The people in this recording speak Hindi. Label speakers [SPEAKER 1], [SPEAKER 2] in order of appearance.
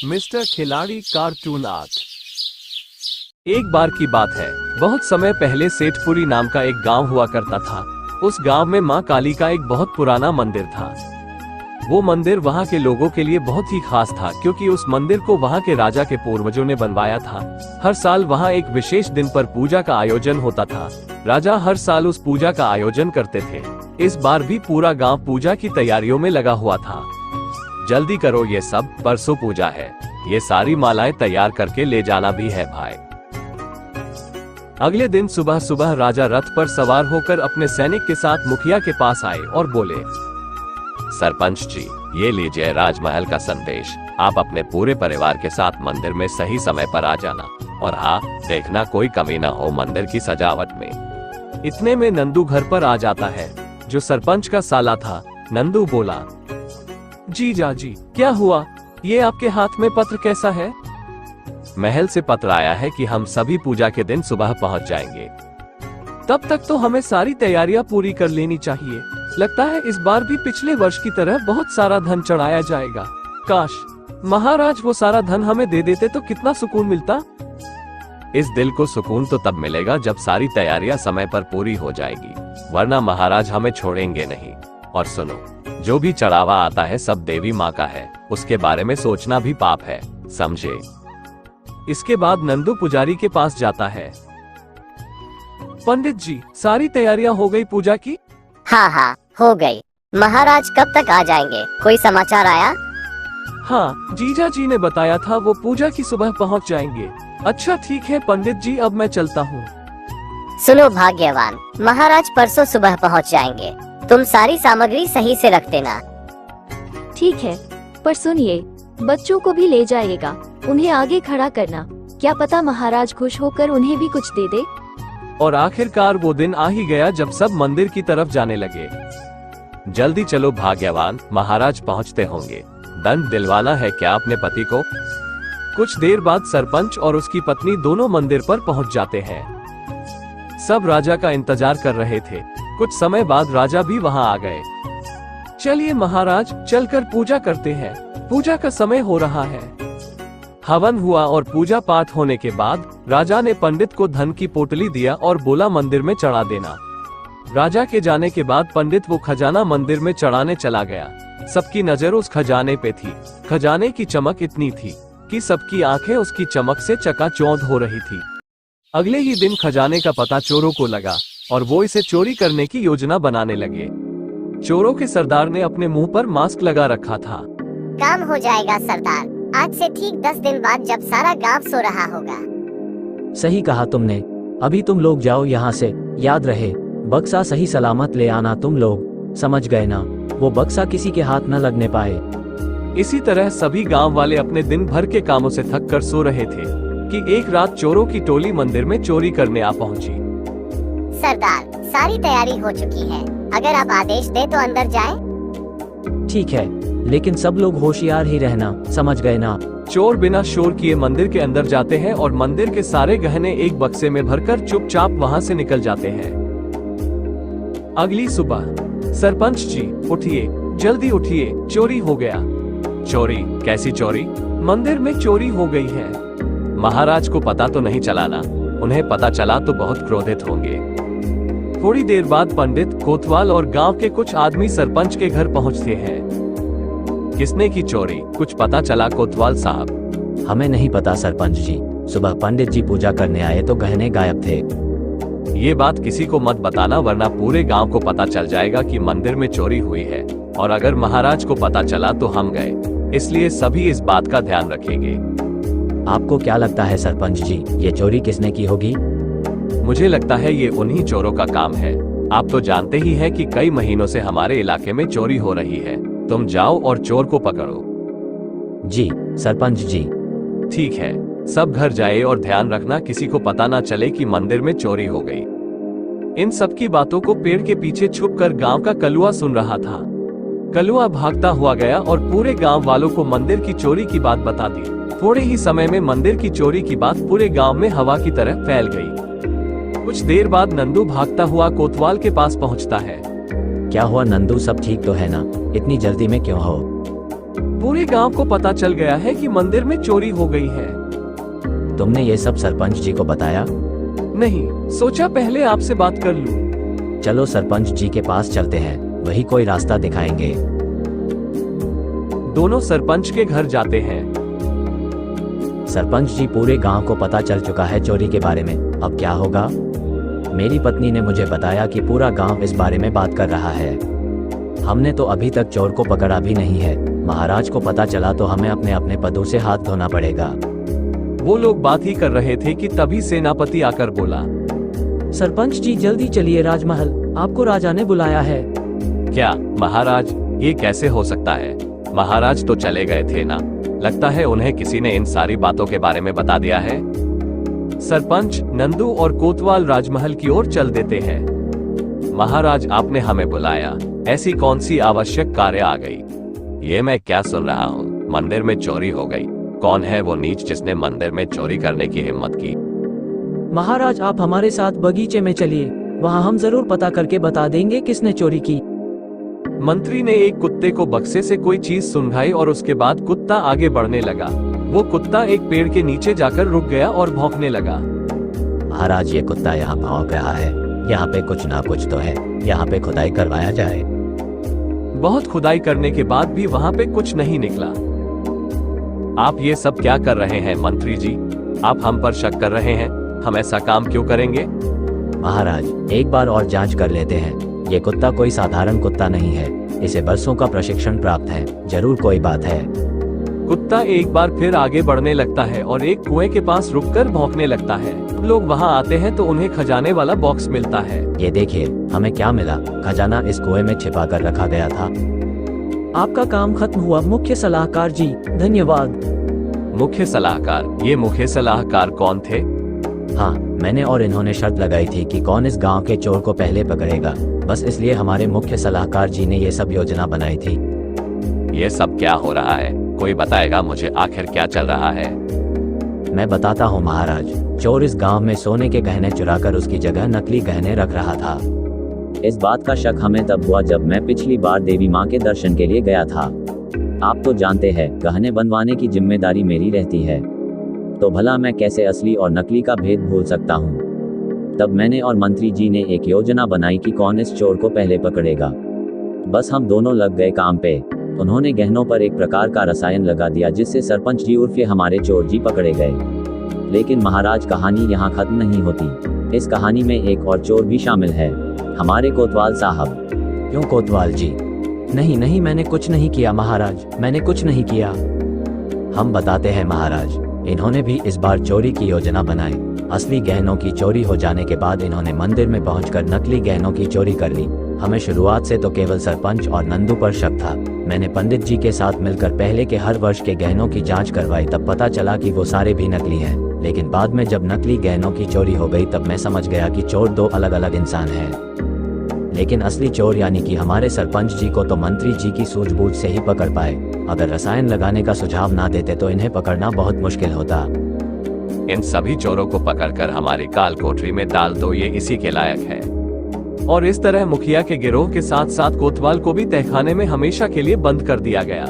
[SPEAKER 1] मिस्टर खिलाड़ी कार्टून आर्ट। एक बार की बात है, बहुत समय पहले सेठपुरी नाम का एक गांव हुआ करता था। उस गांव में मां काली का एक बहुत पुराना मंदिर था। वो मंदिर वहां के लोगों के लिए बहुत ही खास था, क्योंकि उस मंदिर को वहां के राजा के पूर्वजों ने बनवाया था। हर साल वहां एक विशेष दिन पर पूजा का आयोजन होता था। राजा हर साल उस पूजा का आयोजन करते थे। इस बार भी पूरा गांव पूजा की तैयारियों में लगा हुआ था। जल्दी करो, ये सब, परसों पूजा है। ये सारी मालाएं तैयार करके ले जाना भी है भाई। अगले दिन सुबह सुबह राजा रथ पर सवार होकर अपने सैनिक के साथ मुखिया के पास आए और बोले, सरपंच जी, ये लीजिए राजमहल का संदेश। आप अपने पूरे परिवार के साथ मंदिर में सही समय पर आ जाना, और हाँ, देखना कोई कमी न हो मंदिर की सजावट में। इतने में नंदू घर पर आ जाता है, जो सरपंच का साला था। नंदू बोला, जीजा जी, क्या हुआ? ये आपके हाथ में पत्र कैसा है? महल से पत्र आया है कि हम सभी पूजा के दिन सुबह पहुंच जाएंगे। तब तक तो हमें सारी तैयारियां पूरी कर लेनी चाहिए। लगता है इस बार भी पिछले वर्ष की तरह बहुत सारा धन चढ़ाया जाएगा। काश महाराज वो सारा धन हमें दे देते तो कितना सुकून मिलता। इस दिल को सुकून तो तब मिलेगा जब सारी तैयारियां समय पर पूरी हो जाएगी, वरना महाराज हमें छोड़ेंगे नहीं। और सुनो, जो भी चढ़ावा आता है सब देवी माँ का है, उसके बारे में सोचना भी पाप है, समझे? इसके बाद नंदू पुजारी के पास जाता है। पंडित जी, सारी तैयारियां हो गई पूजा की?
[SPEAKER 2] हाँ, हो गई। महाराज कब तक आ जाएंगे? कोई समाचार आया?
[SPEAKER 1] हाँ, जीजा जी ने बताया था वो पूजा की सुबह पहुंच जाएंगे। अच्छा ठीक है पंडित जी, अब मैं चलता हूँ।
[SPEAKER 2] सुनो भाग्यवान, महाराज परसों सुबह पहुंच जाएंगे। तुम सारी सामग्री सही से रख देना।
[SPEAKER 3] ठीक है, पर सुनिए, बच्चों को भी ले जाइएगा। उन्हें आगे खड़ा करना, क्या पता महाराज खुश होकर उन्हें भी कुछ दे दे।
[SPEAKER 1] और आखिरकार वो दिन आ ही गया जब सब मंदिर की तरफ जाने लगे। जल्दी चलो भाग्यवान, महाराज पहुंचते होंगे। दंड दिलवाना है क्या अपने पति को? कुछ देर बाद सरपंच और उसकी पत्नी दोनों मंदिर पर पहुंच जाते हैं। सब राजा का इंतजार कर रहे थे। कुछ समय बाद राजा भी वहां आ गए। चलिए महाराज, चलकर पूजा करते हैं। पूजा का समय हो रहा है। हवन हुआ और पूजा पाठ होने के बाद राजा ने पंडित को धन की पोटली दिया और बोला मंदिर में चढ़ा देना। राजा के जाने के बाद पंडित वो खजाना मंदिर में चढ़ाने चला गया। सबकी नजर उस खजाने पे थी। खजाने की चमक इतनी थी कि सबकी आंखें उसकी चमक से चकाचौंध हो रही थी। अगले ही दिन खजाने का पता चोरों को लगा और वो इसे चोरी करने की योजना बनाने लगे। चोरों के सरदार ने अपने मुंह पर मास्क लगा रखा था।
[SPEAKER 2] काम हो जाएगा सरदार, आज से ठीक 10 दिन बाद, जब सारा गांव सो रहा होगा।
[SPEAKER 4] सही कहा तुमने। अभी तुम लोग जाओ यहाँ से। याद रहे, बक्सा सही सलामत ले आना तुम लोग, समझ गए ना? वो बक्सा किसी के हाथ न लगने पाए।
[SPEAKER 1] इसी तरह सभी गांव वाले अपने दिन भर के कामों से थक कर सो रहे थे कि एक रात चोरों की टोली मंदिर में चोरी करने आ पहुंची।
[SPEAKER 2] सरदार, सारी तैयारी हो चुकी है। अगर आप आदेश दे तो अंदर जाएं।
[SPEAKER 4] ठीक है, लेकिन सब लोग होशियार ही रहना, समझ गए ना?
[SPEAKER 1] चोर बिना शोर किए मंदिर के अंदर जाते हैं और मंदिर के सारे गहने एक बक्से में भरकर चुपचाप वहां से निकल जाते हैं। अगली सुबह, सरपंच जी उठिए, जल्दी उठिए, चोरी हो गया। चोरी? कैसी चोरी? मंदिर में चोरी हो गई है। महाराज को पता तो नहीं चला ना? उन्हें पता चला तो बहुत क्रोधित होंगे। थोड़ी देर बाद पंडित, कोतवाल और गांव के कुछ आदमी सरपंच के घर पहुंचते हैं। किसने की चोरी? कुछ पता चला कोतवाल साहब?
[SPEAKER 4] हमें नहीं पता सरपंच जी। सुबह पंडित जी पूजा करने आए तो गहने गायब थे।
[SPEAKER 1] ये बात किसी को मत बताना, वरना पूरे गांव को पता चल जाएगा कि मंदिर में चोरी हुई है। और अगर महाराज को पता चला तो हम गए, इसलिए सभी इस बात का ध्यान रखेंगे।
[SPEAKER 4] आपको क्या लगता है सरपंच जी, ये चोरी किसने की होगी?
[SPEAKER 1] मुझे लगता है ये उन्हीं चोरों का काम है। आप तो जानते ही हैं कि कई महीनों से हमारे इलाके में चोरी हो रही है। तुम जाओ और चोर को पकड़ो।
[SPEAKER 4] जी सरपंच जी।
[SPEAKER 1] ठीक है, सब घर जाए और ध्यान रखना किसी को पता ना चले कि मंदिर में चोरी हो गई। इन सब की बातों को पेड़ के पीछे छुपकर गांव का कलुआ सुन रहा था। कलुआ भागता हुआ गया और पूरे गांव वालों को मंदिर की चोरी की बात बता दी। थोड़े ही समय में मंदिर की चोरी की बात पूरे गांव में हवा की तरह फैल गई। कुछ देर बाद नंदू भागता हुआ कोतवाल के पास पहुंचता है।
[SPEAKER 4] क्या हुआ नंदू, सब ठीक तो है ना? इतनी जल्दी में क्यों हो?
[SPEAKER 1] पूरे गांव को पता चल गया है कि मंदिर में चोरी हो गई है।
[SPEAKER 4] तुमने ये सब सरपंच जी को बताया?
[SPEAKER 1] नहीं, सोचा पहले आपसे बात कर लूं।
[SPEAKER 4] चलो सरपंच जी के पास चलते हैं, वही कोई रास्ता दिखाएंगे।
[SPEAKER 1] दोनों सरपंच के घर जाते हैं।
[SPEAKER 4] सरपंच जी, पूरे गांव को पता चल चुका है चोरी के बारे में, अब क्या होगा? मेरी पत्नी ने मुझे बताया कि पूरा गांव इस बारे में बात कर रहा है। हमने तो अभी तक चोर को पकड़ा भी नहीं है। महाराज को पता चला तो हमें अपने अपने पदों से हाथ धोना पड़ेगा।
[SPEAKER 1] वो लोग बात ही कर रहे थे कि तभी सेनापति आकर बोला,
[SPEAKER 4] सरपंच जी जल्दी चलिए राजमहल, आपको राजा ने बुलाया है।
[SPEAKER 1] क्या महाराज, ये कैसे हो सकता है? महाराज तो चले गए थे ना, लगता है उन्हें किसी ने इन सारी बातों के बारे में बता दिया है। सरपंच नंदू और कोतवाल राजमहल की ओर चल देते हैं। महाराज, आपने हमें बुलाया, ऐसी कौन सी आवश्यक कार्य आ गई? ये मैं क्या सुन रहा हूँ? मंदिर में चोरी हो गई। कौन है वो नीच जिसने मंदिर में चोरी करने की हिम्मत की?
[SPEAKER 4] महाराज, आप हमारे साथ बगीचे में चलिए, वहाँ हम जरूर पता करके बता देंगे किसने चोरी की।
[SPEAKER 1] मंत्री ने एक कुत्ते को बक्से से कोई चीज सुंघाई और उसके बाद कुत्ता आगे बढ़ने लगा। वो कुत्ता एक पेड़ के नीचे जाकर रुक गया और भौंकने लगा।
[SPEAKER 4] महाराज, ये कुत्ता यहाँ भौंक रहा है, यहाँ पे कुछ ना कुछ तो है, यहाँ पे खुदाई करवाया जाए।
[SPEAKER 1] बहुत खुदाई करने के बाद भी वहाँ पे कुछ नहीं निकला। आप ये सब क्या कर रहे हैं मंत्री जी? आप हम पर शक कर रहे हैं? हम ऐसा काम क्यों करेंगे?
[SPEAKER 4] महाराज, एक बार और जांच कर लेते हैं। ये कुत्ता कोई साधारण कुत्ता नहीं है, इसे बरसों का प्रशिक्षण प्राप्त है, जरूर कोई बात है।
[SPEAKER 1] कुत्ता एक बार फिर आगे बढ़ने लगता है और एक कुएं के पास रुककर भौंकने लगता है। लोग वहां आते हैं तो उन्हें खजाने वाला बॉक्स मिलता है।
[SPEAKER 4] ये देखिए, हमें क्या मिला? खजाना इस कुएं में छिपा कर रखा गया था। आपका काम खत्म हुआ मुख्य सलाहकार जी, धन्यवाद।
[SPEAKER 1] मुख्य सलाहकार? ये मुख्य सलाहकार कौन थे?
[SPEAKER 4] हाँ, मैंने और इन्होंने शर्त लगाई थी कि कौन इस गांव के चोर को पहले पकड़ेगा, बस इसलिए हमारे मुख्य सलाहकार जी ने ये सब योजना बनाई थी।
[SPEAKER 1] ये सब क्या हो रहा है? कोई बताएगा मुझे आखिर क्या चल रहा है?
[SPEAKER 4] मैं बताता हूँ महाराज। चोर इस गांव में सोने के गहने चुराकर उसकी जगह नकली गहने रख रहा था। इस बात का शक हमें तब हुआ जब मैं पिछली बार देवी माँ के दर्शन के लिए गया था। आप तो जानते हैं, गहने बनवाने की जिम्मेदारी मेरी रहती है, तो भला मैं कैसे असली और नकली का भेद भूल सकता हूँ। तब मैंने और मंत्री जी ने एक योजना बनाई कि कौन इस चोर को पहले पकड़ेगा। बस हम दोनों लग गए काम पे। उन्होंने गहनों पर एक प्रकार का रसायन लगा दिया जिससे सरपंच जी उर्फ हमारे चोर जी पकड़े गए। लेकिन महाराज, कहानी यहाँ खत्म नहीं होती। इस कहानी में एक और चोर भी शामिल है, हमारे कोतवाल साहब। क्यों कोतवाल जी? नहीं नहीं, मैंने कुछ नहीं किया महाराज, मैंने कुछ नहीं किया। हम बताते हैं महाराज। इन्होंने भी इस बार चोरी की योजना बनाई। असली गहनों की चोरी हो जाने के बाद इन्होंने मंदिर में पहुंचकर नकली गहनों की चोरी कर ली। हमें शुरुआत से तो केवल सरपंच और नंदू पर शक था। मैंने पंडित जी के साथ मिलकर पहले के हर वर्ष के गहनों की जांच करवाई, तब पता चला कि वो सारे भी नकली हैं। लेकिन बाद में जब नकली गहनों की चोरी हो गई तब मैं समझ गया कि चोर दो अलग अलग इंसान हैं। लेकिन असली चोर यानी कि हमारे सरपंच जी को तो मंत्री जी की सूझबूझ से ही पकड़ पाए। अगर रसायन लगाने का सुझाव ना देते तो इन्हें पकड़ना बहुत मुश्किल होता।
[SPEAKER 1] इन सभी चोरों को पकड़कर हमारी काल कोठरी में डाल दो, ये इसी के लायक है। और इस तरह मुखिया के गिरोह के साथ साथ कोतवाल को भी तहखाने में हमेशा के लिए बंद कर दिया गया।